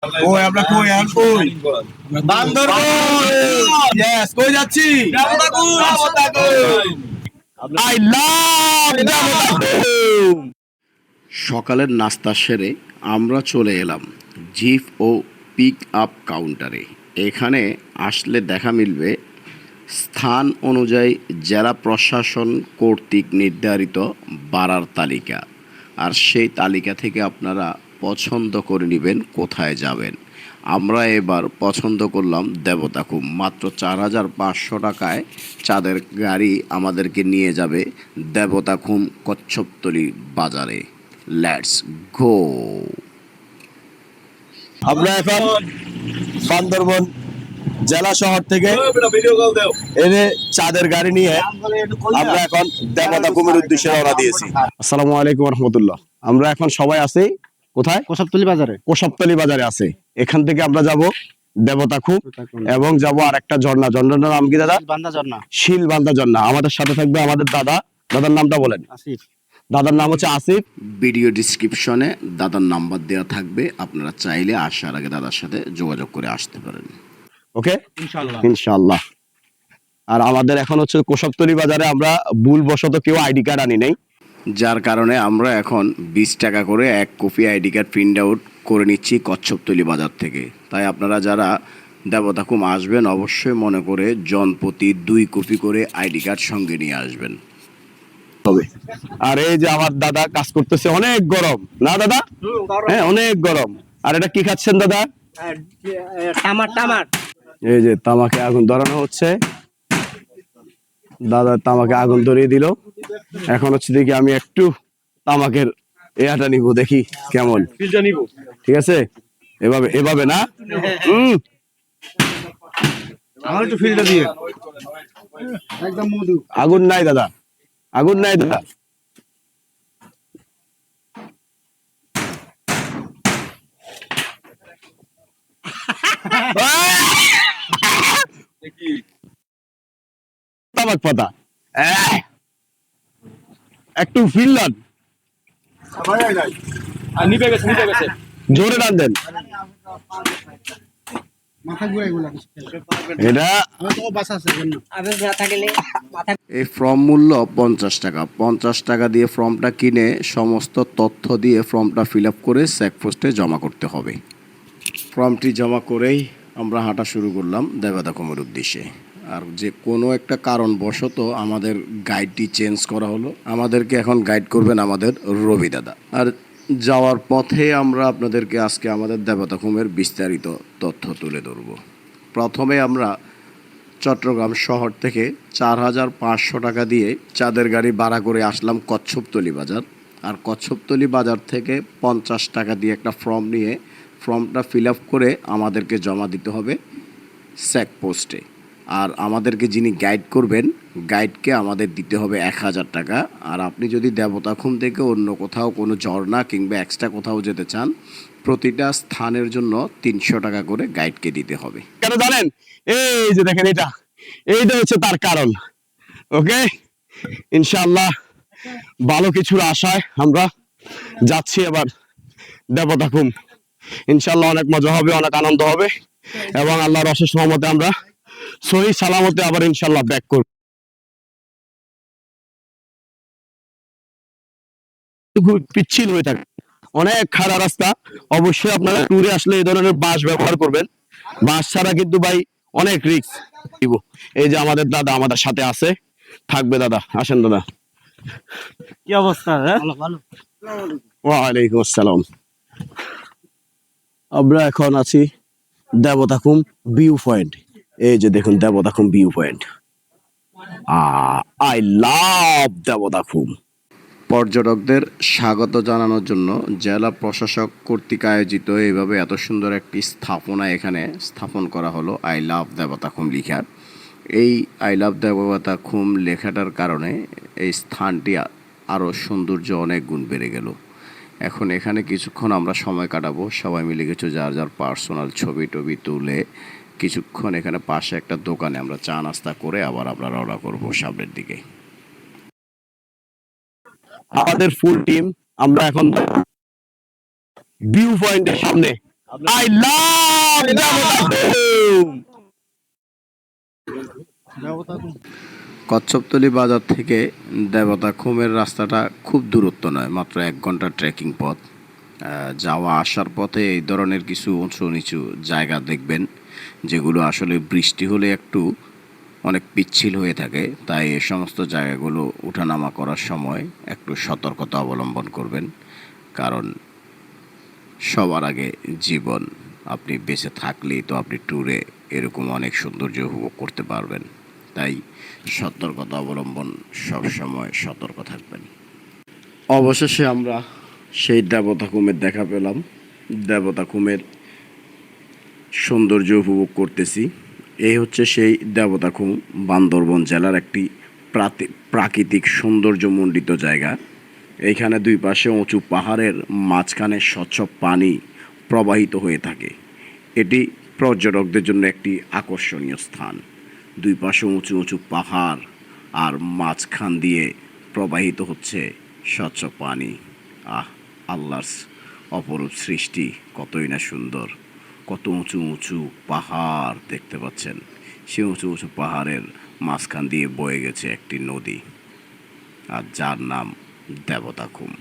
কই আমরা কই আর কই বান্দরবন यस কই যাচ্ছি আই লাভ দেবতাখুম। সকালের নাস্তা সেরে আমরা চলে এলাম জিপ ও পিক আপ কাউন্টারে। এখানে আসলে দেখা মিলবে স্থান অনুযায়ী জেলা প্রশাসন কর্তৃক নির্ধারিত ভাড়ার তালিকা, আর সেই তালিকা থেকে আপনারা পছন্দ করে নেবেন কোথায় যাবেন। আমরা এবার পছন্দ করলাম দেবতাখুম। মাত্র 4,500 টাকায় চাঁদের গাড়ি আমাদেরকে নিয়ে যাবে দেবতাখুম কচ্ছপতলি বাজারে। Let's go. আমরা এখন বান্দরবন জেলা শহর থেকে এনে চাঁদের গাড়ি নিয়ে আমরা এখন দেবতাখুমের উদ্দেশ্যে রওনা দিয়েছি। আসসালামু আলাইকুম রহমতুল্লাহ। আমরা এখন সবাই আছি কোথায়? কোসাবতলী বাজারে। কোসাবতলী বাজারে আছে। এখান থেকে আমরা যাব দেবতাখুম এবং যাব আর একটা ঝর্ণা। ঝর্ণাটার নাম কি দাদা? বান্দা ঝর্ণা। শিলবান্দা ঝর্ণা। আমাদের সাথে থাকবে আমাদের দাদা। দাদার নামটা বলেন। আসিফ। দাদার নাম হচ্ছে আসিফ। ভিডিও ডিসক্রিপশনে দাদার নাম্বার দেওয়া থাকবে, আপনারা চাইলে আসার আগে দাদার সাথে যোগাযোগ করে আসতে পারেন। ওকে ইনশাআল্লাহ ইনশাআল্লাহ। আর আমাদের এখন হচ্ছে কোসাবতলী বাজারে আমরা ভুলবশত কেউ আইডি কার্ড আনি নাই, যার কারণে আমরা এখন 20 টাকা করে এক copy ID card print out করে নিচ্ছি কচ্ছপতলী বাজার থেকে। তাই আপনারা যারা দেবতাখুম আসবেন অবশ্যই মনে করে জনপ্রতি 2 কপি করে আইডি কার্ড সঙ্গে নিয়ে আসবেন। হবে। আর এই যে আমার দাদা কাজ করতেছে, অনেক গরম না দাদা? হ্যাঁ অনেক গরম। আর এটা কি খাচ্ছেন দাদা? টামাট। এই যে তামাকে আগুন ধরানো হচ্ছে। দাদা তামাকে আগুন ধরিয়ে দিল। এখন হচ্ছে দেখি আমি একটু তামাকের এয়াটা নিব, দেখি কেমন ফিলটা নিব। ঠিক আছে, এভাবে এভাবে না। আমার একটু ফিল্টার দিয়ে একদম মধু। আগুন নাই দাদা, আগুন নাই দাদা। তামাক পাতা একটু ফিরলাম, জোরে টান দেন। মাথা ঘুরে এগুলা এটা এই ফর্ম মূল্য 50 টাকা। 50 টাকা দিয়ে ফর্মটা কিনে সমস্ত তথ্য দিয়ে ফর্মটা ফিল আপ করে চেকপোস্টে জমা করতে হবে। ফর্মটি জমা করেই আমরা হাঁটা শুরু করলাম দেবতাখুমের উদ্দেশ্যে। আর যে কোনো একটা কারণবশত আমাদের গাইডটি চেঞ্জ করা হলো। আমাদেরকে এখন গাইড করবেন আমাদের রবি দাদা। আর যাওয়ার পথে আমরা আপনাদেরকে আজকে আমাদের দেবতাখুমের বিস্তারিত তথ্য তুলে ধরব। প্রথমে আমরা চট্টগ্রাম শহর থেকে 4,500 টাকা দিয়ে চাঁদের গাড়ি ভাড়া করে আসলাম কচ্ছপতলী বাজার। আর কচ্ছপতলী বাজার থেকে 50 টাকা দিয়ে একটা ফর্ম নিয়ে ফর্মটা ফিল আপ করে আমাদেরকে জমা দিতে হবে চেকপোস্টে। আর আমাদেরকে যিনি গাইড করবেন, গাইডকে আমাদের দিতে হবে 1,000 টাকা। আর আপনি যদি দেবতাখুম থেকে অন্য কোথাও কোনো ঝর্ণা কিংবা এক্সট্রা কোথাও যেতে চান, প্রতিটা স্থানের জন্য 300 টাকা করে গাইডকে দিতে হবে। কেন জানেন? এই যে দেখেন, এইটা হচ্ছে তার কারণ। ওকে, ইনশাআল্লাহ ভালো কিছুর আশায় আমরা যাচ্ছি এবার দেবতাখুম। ইনশাআল্লাহ অনেক মজা হবে, অনেক আনন্দ হবে এবং আল্লাহর অশেষ রহমতে আমরা সহি সালামতে আবার ইনশাআল্লাহ ব্যাক করব। পিচ্ছিল হয়ে থাকে, অনেক খাড়া রাস্তা। অবশ্যই আপনারা ট্যুরে আসলে এই ধরনের বাস ব্যবহার করবেন। বাস ছাড়া কিন্তু ভাই অনেক রিস্ক। এই যে আমাদের দাদা আমাদের সাথে আছে, থাকবে দাদা। আসেন দাদা। কি অবস্থা? ভালো ভালো। ওয়ালাইকুম আসসালাম। আমরা এখন আছি দেবতাখুম ভিউ পয়েন্ট। এই যে দেখুন Debotakhum view point. I love Debotakhum. পর্যটকদের স্বাগত জানানোর জন্য জেলা প্রশাসক কর্তৃক আয়োজিত এইভাবে এত সুন্দর একটি স্থাপনা এখানে স্থাপন করা হলো আই লাভ দেবতাখুম লেখা। এই আই লাভ দেবতাখুম লেখাটার কারণে এই স্থানটি আরও সৌন্দর্য অনেক গুণ বেড়ে গেল। এখন এখানে কিছুক্ষণ আমরা সময় কাটাবো, সবাই মিলে কিছু যার যার পার্সোনাল ছবি টবি তুলে কিছুক্ষণ এখানে পাশে একটা দোকানে আমরা চা নাস্তা করে আবার আমরা রওনা করবো সামনের দিকে। আমাদের ফুল টিম আমরা এখন ভিউ পয়েন্টের সামনে আই লাভ কচ্ছপতলী বাজার থেকে দেবতাখুমের রাস্তাটা খুব দূরত্ব নয়, মাত্র 1 ঘন্টা ট্রেকিং পথ। যাওয়া আসার পথে এই ধরনের কিছু উঁচু নিচু জায়গা দেখবেন, যেগুলো আসলে বৃষ্টি হলে একটু অনেক পিচ্ছিল হয়ে থাকে। তাই এই সমস্ত জায়গাগুলো ওঠানামা করার সময় একটু সতর্কতা অবলম্বন করবেন, কারণ সবার আগে জীবন। আপনি বেঁচে থাকলেই তো আপনি ট্যুরে এরকম অনেক সৌন্দর্য উপভোগ করতে পারবেন। তাই সতর্কতা অবলম্বন, সবসময় সতর্ক থাকবেন। অবশেষে আমরা সেই দেবতাখুমের দেখা পেলাম। দেবতাখুমের সৌন্দর্য উপভোগ করতেছি। এই হচ্ছে সেই দেবতাখুম, বান্দরবন জেলার একটি প্রাকৃতিক সৌন্দর্যমণ্ডিত জায়গা। এইখানে দুই পাশে উঁচু পাহাড়ের মাঝখানে স্বচ্ছ পানি প্রবাহিত হয়ে থাকে। এটি পর্যটকদের জন্য একটি আকর্ষণীয় স্থান। দুই পাশে উঁচু উঁচু পাহাড় আর মাঝখান দিয়ে প্রবাহিত হচ্ছে স্বচ্ছ পানি। আল্লাহর অপরূপ সৃষ্টি, কতই না সুন্দর। কত উঁচু উঁচু পাহাড় দেখতে পাচ্ছেন। সে উঁচু উঁচু পাহাড়ের মাঝখান দিয়ে বয়ে গেছে একটি নদী, আর যার নাম দেবতাখুম।